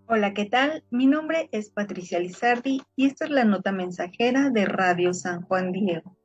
Hola, ¿qué tal? Mi nombre es Patricia Lizardi y esta es la nota mensajera de Radio San Juan Diego,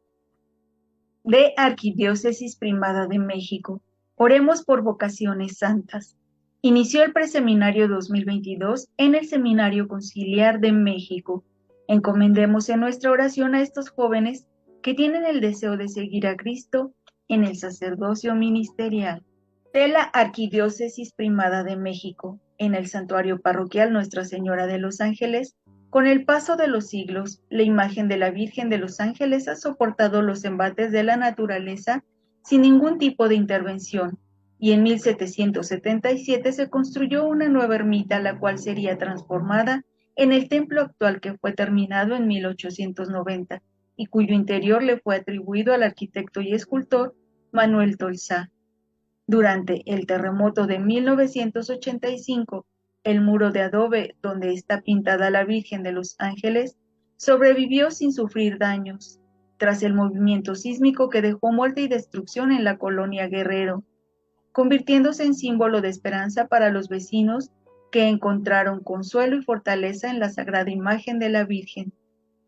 de Arquidiócesis Primada de México. Oremos por vocaciones santas. Inició el preseminario 2022 en el Seminario Conciliar de México. Encomendemos en nuestra oración a estos jóvenes que tienen el deseo de seguir a Cristo en el sacerdocio ministerial. De la Arquidiócesis Primada de México, en el Santuario Parroquial Nuestra Señora de los Ángeles, con el paso de los siglos, la imagen de la Virgen de los Ángeles ha soportado los embates de la naturaleza sin ningún tipo de intervención, y en 1777 se construyó una nueva ermita, la cual sería transformada en el templo actual, que fue terminado en 1890, y cuyo interior le fue atribuido al arquitecto y escultor Manuel Tolsá. Durante el terremoto de 1985, el muro de adobe donde está pintada la Virgen de los Ángeles sobrevivió sin sufrir daños, tras el movimiento sísmico que dejó muerte y destrucción en la colonia Guerrero, convirtiéndose en símbolo de esperanza para los vecinos que encontraron consuelo y fortaleza en la sagrada imagen de la Virgen.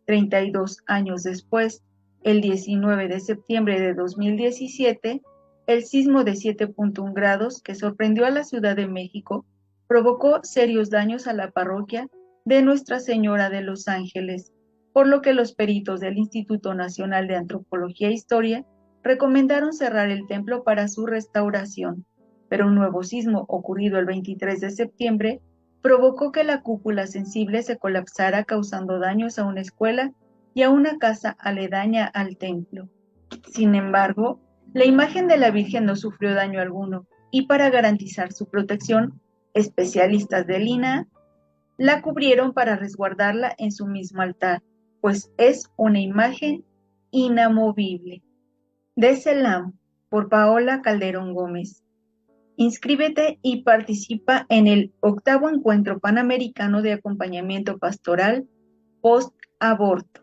32 años después, el 19 de septiembre de 2017, el sismo de 7.1 grados que sorprendió a la Ciudad de México provocó serios daños a la parroquia de Nuestra Señora de los Ángeles, por lo que los peritos del Instituto Nacional de Antropología e Historia recomendaron cerrar el templo para su restauración. Pero un nuevo sismo ocurrido el 23 de septiembre provocó que la cúpula sensible se colapsara, causando daños a una escuela y a una casa aledaña al templo. Sin embargo, la imagen de la Virgen no sufrió daño alguno, y para garantizar su protección, especialistas del INAH la cubrieron para resguardarla en su mismo altar, pues es una imagen inamovible. De Selam, por Paola Calderón Gómez. Inscríbete y participa en el 8º Encuentro Panamericano de Acompañamiento Pastoral Post-Aborto.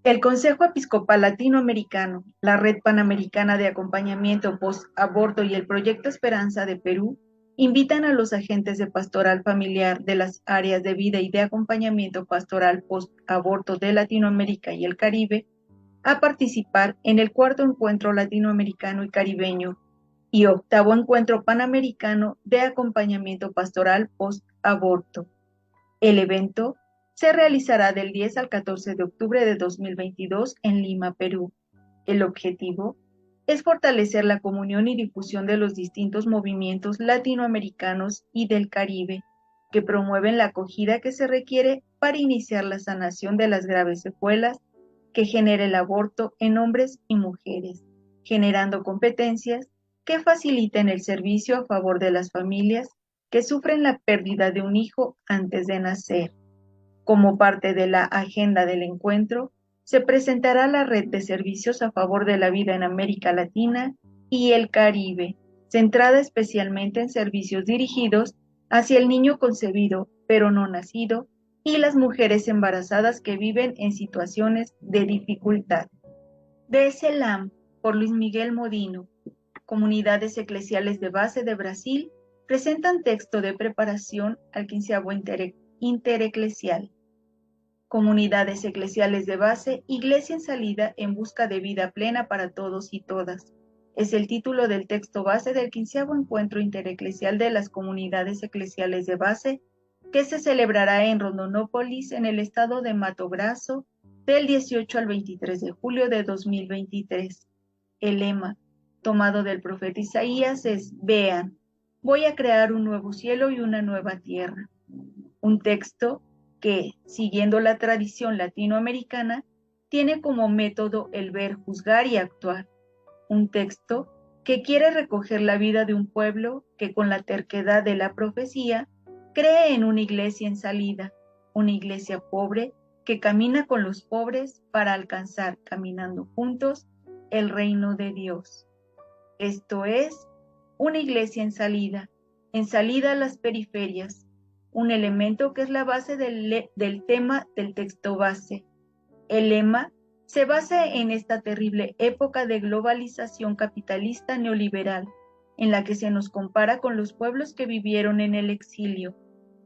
El Consejo Episcopal Latinoamericano, la Red Panamericana de Acompañamiento Post-Aborto y el Proyecto Esperanza de Perú invitan a los agentes de pastoral familiar de las áreas de vida y de acompañamiento pastoral post-aborto de Latinoamérica y el Caribe a participar en el 4º Encuentro Latinoamericano y Caribeño y 8º Encuentro Panamericano de Acompañamiento Pastoral Post-Aborto. El evento se realizará del 10 al 14 de octubre de 2022 en Lima, Perú. El objetivo es fortalecer la comunión y difusión de los distintos movimientos latinoamericanos y del Caribe, que promueven la acogida que se requiere para iniciar la sanación de las graves secuelas que genera el aborto en hombres y mujeres, generando competencias que faciliten el servicio a favor de las familias que sufren la pérdida de un hijo antes de nacer. Como parte de la agenda del encuentro, se presentará la red de servicios a favor de la vida en América Latina y el Caribe, centrada especialmente en servicios dirigidos hacia el niño concebido pero no nacido y las mujeres embarazadas que viven en situaciones de dificultad. De Selam, por Luis Miguel Modino. Comunidades eclesiales de base de Brasil presentan texto de preparación al 15º Intereclesial. Comunidades eclesiales de base, Iglesia en salida en busca de vida plena para todos y todas. Es el título del texto base del 15º Encuentro Intereclesial de las Comunidades Eclesiales de Base, que se celebrará en Rondonópolis, en el estado de Mato Grosso, del 18 al 23 de julio de 2023. El lema, tomado del profeta Isaías, es: vean, voy a crear un nuevo cielo y una nueva tierra. Un texto que, siguiendo la tradición latinoamericana, tiene como método el ver, juzgar y actuar. Un texto que quiere recoger la vida de un pueblo que, con la terquedad de la profecía, cree en una iglesia en salida, una iglesia pobre que camina con los pobres para alcanzar, caminando juntos, el reino de Dios. Esto es una iglesia en salida a las periferias, un elemento que es la base del tema del texto base. El lema se basa en esta terrible época de globalización capitalista neoliberal, en la que se nos compara con los pueblos que vivieron en el exilio.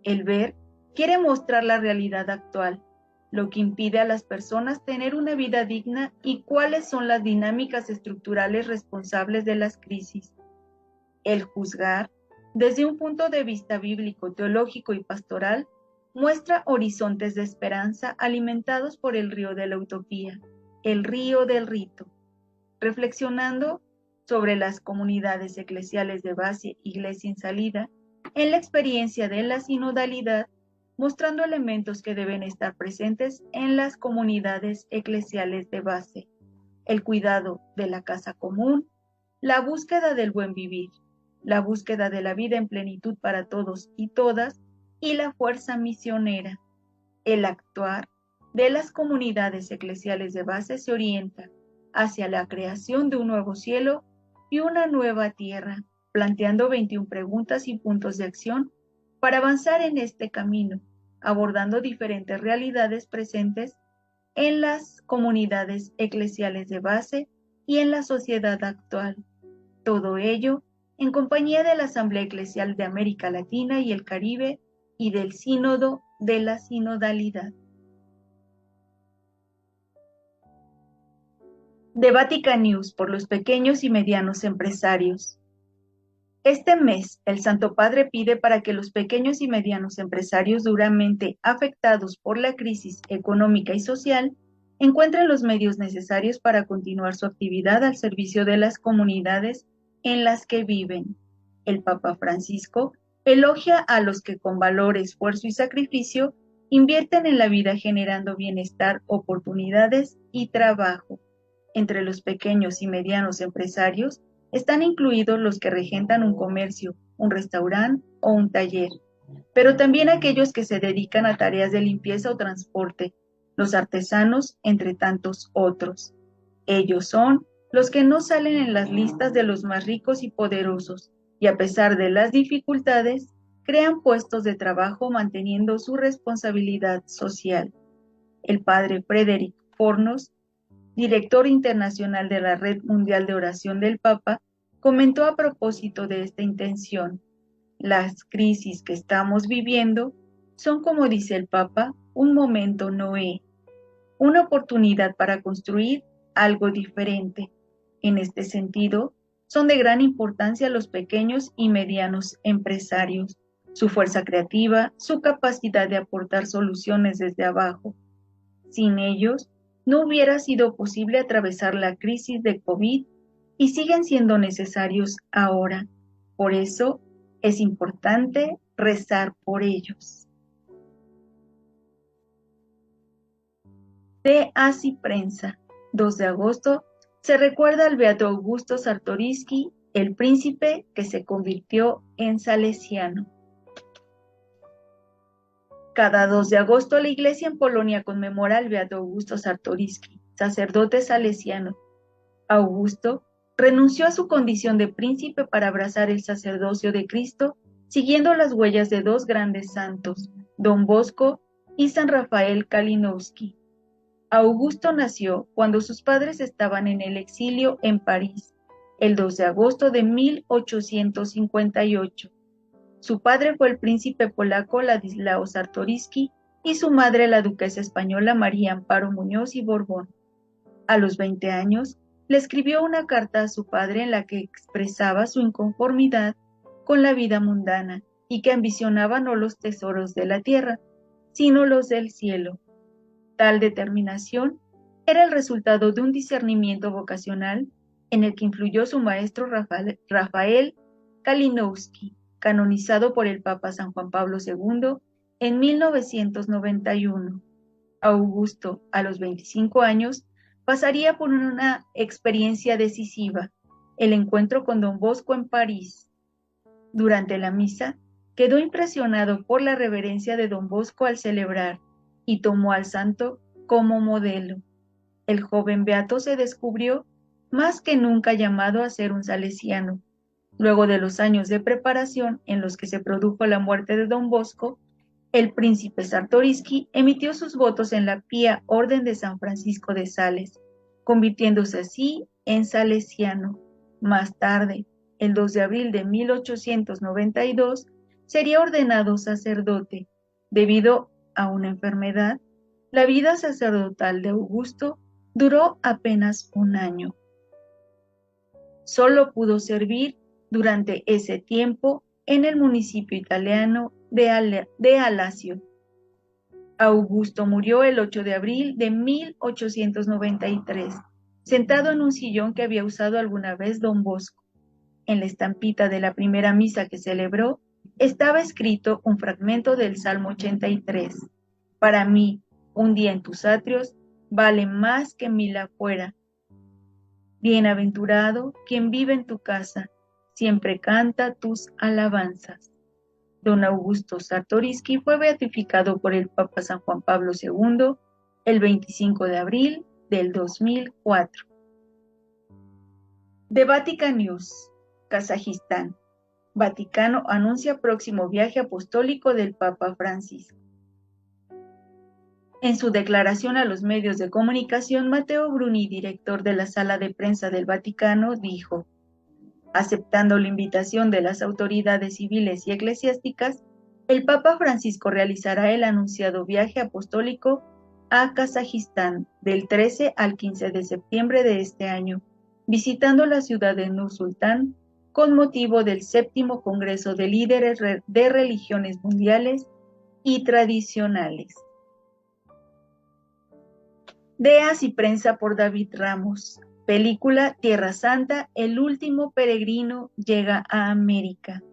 El ver quiere mostrar la realidad actual, lo que impide a las personas tener una vida digna y cuáles son las dinámicas estructurales responsables de las crisis. El juzgar, desde un punto de vista bíblico, teológico y pastoral, muestra horizontes de esperanza alimentados por el río de la utopía, el río del rito. Reflexionando sobre las comunidades eclesiales de base, iglesia en salida, en la experiencia de la sinodalidad, mostrando elementos que deben estar presentes en las comunidades eclesiales de base: el cuidado de la casa común, la búsqueda del buen vivir, la búsqueda de la vida en plenitud para todos y todas, y la fuerza misionera. El actuar de las comunidades eclesiales de base se orienta hacia la creación de un nuevo cielo y una nueva tierra, planteando 21 preguntas y puntos de acción para avanzar en este camino, abordando diferentes realidades presentes en las comunidades eclesiales de base y en la sociedad actual. Todo ello en compañía de la Asamblea Eclesial de América Latina y el Caribe y del Sínodo de la Sinodalidad. De Vatican News por los pequeños y medianos empresarios. Este mes, el Santo Padre pide para que los pequeños y medianos empresarios duramente afectados por la crisis económica y social encuentren los medios necesarios para continuar su actividad al servicio de las comunidades en las que viven. El Papa Francisco elogia a los que con valor, esfuerzo y sacrificio invierten en la vida generando bienestar, oportunidades y trabajo. Entre los pequeños y medianos empresarios están incluidos los que regentan un comercio, un restaurante o un taller, pero también aquellos que se dedican a tareas de limpieza o transporte, los artesanos, entre tantos otros. Ellos son los que no salen en las listas de los más ricos y poderosos, y a pesar de las dificultades, crean puestos de trabajo manteniendo su responsabilidad social. El padre Frederick Fornos, director internacional de la Red Mundial de Oración del Papa, comentó a propósito de esta intención: las crisis que estamos viviendo son, como dice el Papa, un momento Noé, una oportunidad para construir algo diferente. En este sentido, son de gran importancia los pequeños y medianos empresarios, su fuerza creativa, su capacidad de aportar soluciones desde abajo. Sin ellos, no hubiera sido posible atravesar la crisis de COVID y siguen siendo necesarios ahora. Por eso es importante rezar por ellos. De Así Prensa, 2 de agosto, se recuerda al beato Augusto Czartoryski, el príncipe que se convirtió en salesiano. Cada 2 de agosto la Iglesia en Polonia conmemora al beato Augusto Czartoryski, sacerdote salesiano. Augusto renunció a su condición de príncipe para abrazar el sacerdocio de Cristo, siguiendo las huellas de 2 grandes santos, Don Bosco y San Rafael Kalinowski. Augusto nació cuando sus padres estaban en el exilio en París, el 2 de agosto de 1858. Su padre fue el príncipe polaco Ladislao Czartoryski y su madre la duquesa española María Amparo Muñoz y Borbón. A los 20 años, le escribió una carta a su padre en la que expresaba su inconformidad con la vida mundana y que ambicionaba no los tesoros de la tierra, sino los del cielo. Tal determinación era el resultado de un discernimiento vocacional en el que influyó su maestro Rafael Kalinowski, canonizado por el Papa San Juan Pablo II en 1991. Augusto, a los 25 años, pasaría por una experiencia decisiva, el encuentro con Don Bosco en París. Durante la misa, quedó impresionado por la reverencia de Don Bosco al celebrar y tomó al santo como modelo. El joven beato se descubrió más que nunca llamado a ser un salesiano. Luego de los años de preparación en los que se produjo la muerte de Don Bosco, el príncipe Czartoryski emitió sus votos en la Pía Orden de San Francisco de Sales, convirtiéndose así en salesiano. Más tarde, el 2 de abril de 1892, sería ordenado sacerdote. Debido a una enfermedad, la vida sacerdotal de Augusto duró apenas un año. Solo pudo servir durante ese tiempo en el municipio italiano de Alacio. Augusto murió el 8 de abril de 1893, sentado en un sillón que había usado alguna vez don Bosco. En la estampita de la primera misa que celebró, estaba escrito un fragmento del Salmo 83. Para mí, un día en tus atrios vale más que 1000 afuera. Bienaventurado quien vive en tu casa, siempre canta tus alabanzas. Don Augusto Czartoryski fue beatificado por el Papa San Juan Pablo II el 25 de abril del 2004. The Vatican News, Kazajistán. Vaticano anuncia próximo viaje apostólico del Papa Francisco. En su declaración a los medios de comunicación, Matteo Bruni, director de la Sala de Prensa del Vaticano, dijo: aceptando la invitación de las autoridades civiles y eclesiásticas, el Papa Francisco realizará el anunciado viaje apostólico a Kazajistán del 13 al 15 de septiembre de este año, visitando la ciudad de Nur-Sultán con motivo del 7º Congreso de Líderes de Religiones Mundiales y Tradicionales. Deas y prensa por David Ramos. Película Tierra Santa, el último peregrino llega a América.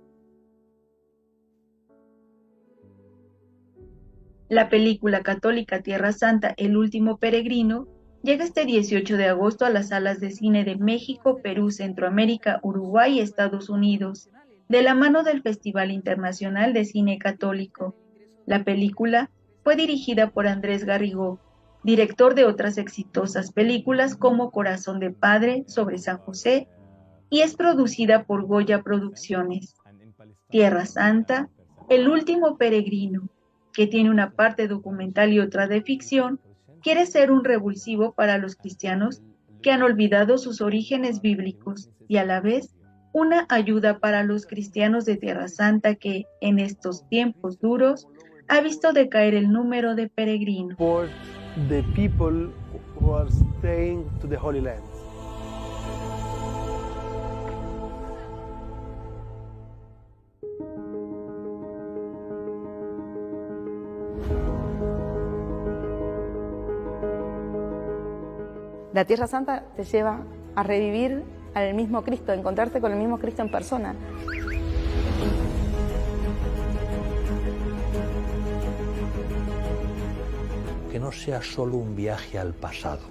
La película católica Tierra Santa, el último peregrino, llega este 18 de agosto a las salas de cine de México, Perú, Centroamérica, Uruguay y Estados Unidos, de la mano del Festival Internacional de Cine Católico. La película fue dirigida por Andrés Garrigó, director de otras exitosas películas como Corazón de Padre, sobre San José, y es producida por Goya Producciones. Tierra Santa, el último peregrino, que tiene una parte documental y otra de ficción, quiere ser un revulsivo para los cristianos que han olvidado sus orígenes bíblicos y a la vez una ayuda para los cristianos de Tierra Santa que, en estos tiempos duros, ha visto decaer el número de peregrinos. For the people who are staying to the Holy Land. La Tierra Santa te lleva a revivir al mismo Cristo, a encontrarte con el mismo Cristo en persona. Que no sea solo un viaje al pasado,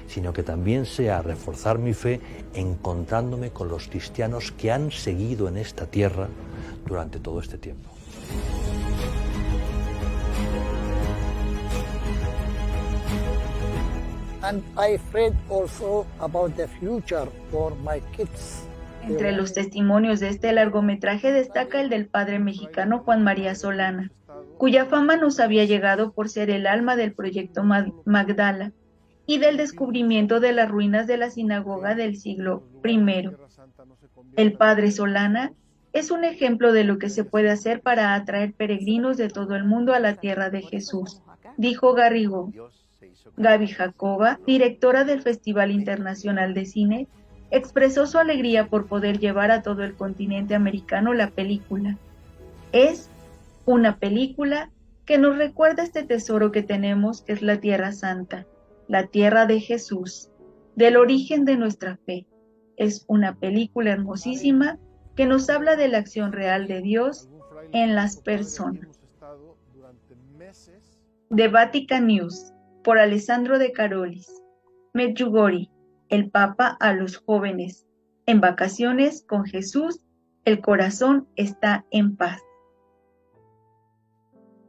sino que también sea reforzar mi fe encontrándome con los cristianos que han seguido en esta tierra durante todo este tiempo. And I read also about the future for my kids. Entre los testimonios de este largometraje destaca el del padre mexicano Juan María Solana, cuya fama nos había llegado por ser el alma del proyecto Magdala y del descubrimiento de las ruinas de la sinagoga del siglo I. El padre Solana es un ejemplo de lo que se puede hacer para atraer peregrinos de todo el mundo a la tierra de Jesús, dijo Garrigó. Gaby Jacoba, directora del Festival Internacional de Cine, expresó su alegría por poder llevar a todo el continente americano la película. Es una película que nos recuerda este tesoro que tenemos, que es la Tierra Santa, la tierra de Jesús, del origen de nuestra fe. Es una película hermosísima que nos habla de la acción real de Dios en las personas. The Vatican News, por Alessandro De Carolis. Medjugorje, el Papa a los jóvenes. En vacaciones con Jesús, el corazón está en paz.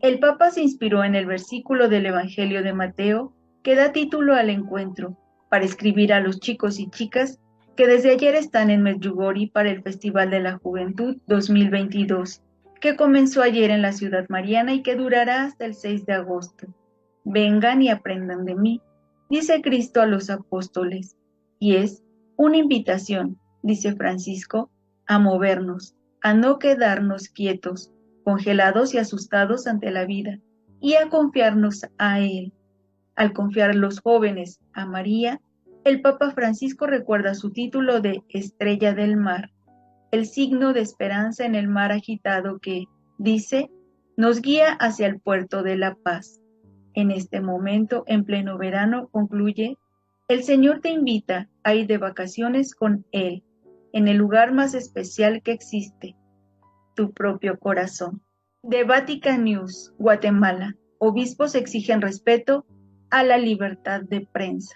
El Papa se inspiró en el versículo del Evangelio de Mateo que da título al encuentro, para escribir a los chicos y chicas que desde ayer están en Medjugorje para el Festival de la Juventud 2022, que comenzó ayer en la ciudad mariana y que durará hasta el 6 de agosto. Vengan y aprendan de mí, dice Cristo a los apóstoles, y es una invitación, dice Francisco, a movernos, a no quedarnos quietos, congelados y asustados ante la vida, y a confiarnos a Él. Al confiar los jóvenes a María, el Papa Francisco recuerda su título de Estrella del Mar, el signo de esperanza en el mar agitado que, dice, nos guía hacia el puerto de la paz. En este momento, en pleno verano, concluye, el Señor te invita a ir de vacaciones con Él, en el lugar más especial que existe, tu propio corazón. De Vatican News, Guatemala, obispos exigen respeto a la libertad de prensa.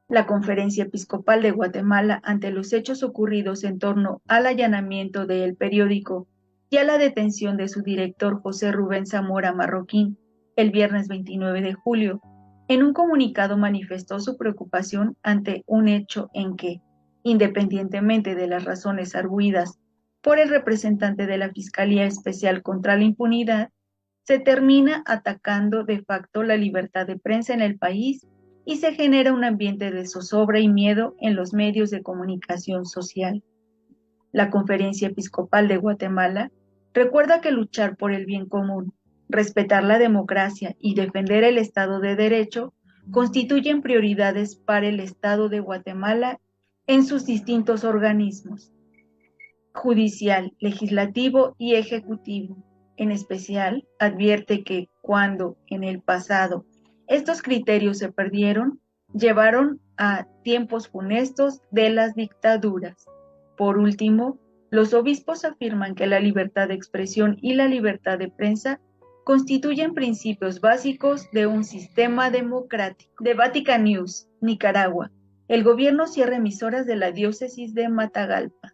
La Conferencia Episcopal de Guatemala, ante los hechos ocurridos en torno al allanamiento del periódico y a la detención de su director José Rubén Zamora Marroquín el viernes 29 de julio, en un comunicado manifestó su preocupación ante un hecho en que, independientemente de las razones arguidas por el representante de la Fiscalía Especial contra la Impunidad, se termina atacando de facto la libertad de prensa en el país y se genera un ambiente de zozobra y miedo en los medios de comunicación social. La Conferencia Episcopal de Guatemala recuerda que luchar por el bien común, respetar la democracia y defender el Estado de Derecho constituyen prioridades para el Estado de Guatemala en sus distintos organismos, judicial, legislativo y ejecutivo. En especial, advierte que cuando en el pasado estos criterios se perdieron, llevaron a tiempos funestos de las dictaduras. Por último, los obispos afirman que la libertad de expresión y la libertad de prensa constituyen principios básicos de un sistema democrático. De Vatican News, Nicaragua, el gobierno cierra emisoras de la diócesis de Matagalpa.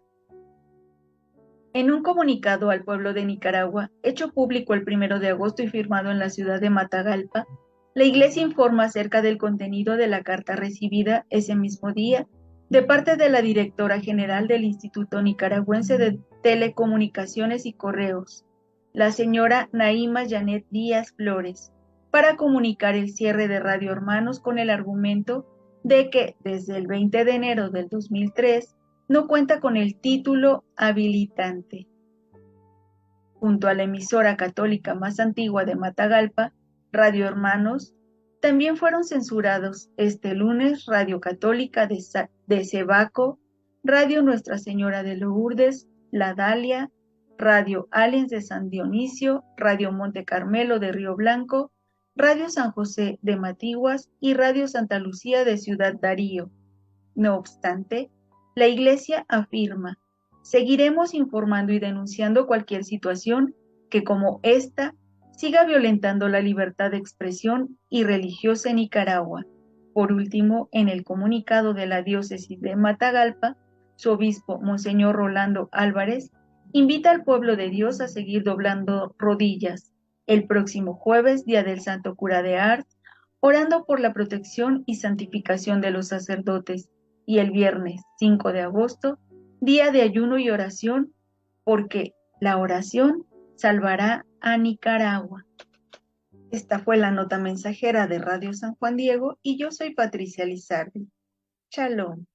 En un comunicado al pueblo de Nicaragua, hecho público el 1 de agosto y firmado en la ciudad de Matagalpa, la Iglesia informa acerca del contenido de la carta recibida ese mismo día de parte de la directora general del Instituto Nicaragüense de Telecomunicaciones y Correos, la señora Naima Janet Díaz Flores, para comunicar el cierre de Radio Hermanos con el argumento de que desde el 20 de enero del 2003 no cuenta con el título habilitante. Junto a la emisora católica más antigua de Matagalpa, Radio Hermanos, también fueron censurados este lunes Radio Católica de Cebaco, Radio Nuestra Señora de Lourdes, La Dalia, Radio Aliens de San Dionisio, Radio Monte Carmelo de Río Blanco, Radio San José de Matiguas y Radio Santa Lucía de Ciudad Darío. No obstante, la Iglesia afirma, seguiremos informando y denunciando cualquier situación que como esta siga violentando la libertad de expresión y religiosa en Nicaragua. Por último, en el comunicado de la diócesis de Matagalpa, su obispo, Monseñor Rolando Álvarez, invita al pueblo de Dios a seguir doblando rodillas el próximo jueves, día del Santo Cura de Ars, orando por la protección y santificación de los sacerdotes, y el viernes 5 de agosto, día de ayuno y oración, porque la oración salvará a Nicaragua. Esta fue la nota mensajera de Radio San Juan Diego y yo soy Patricia Lizardi. Shalom.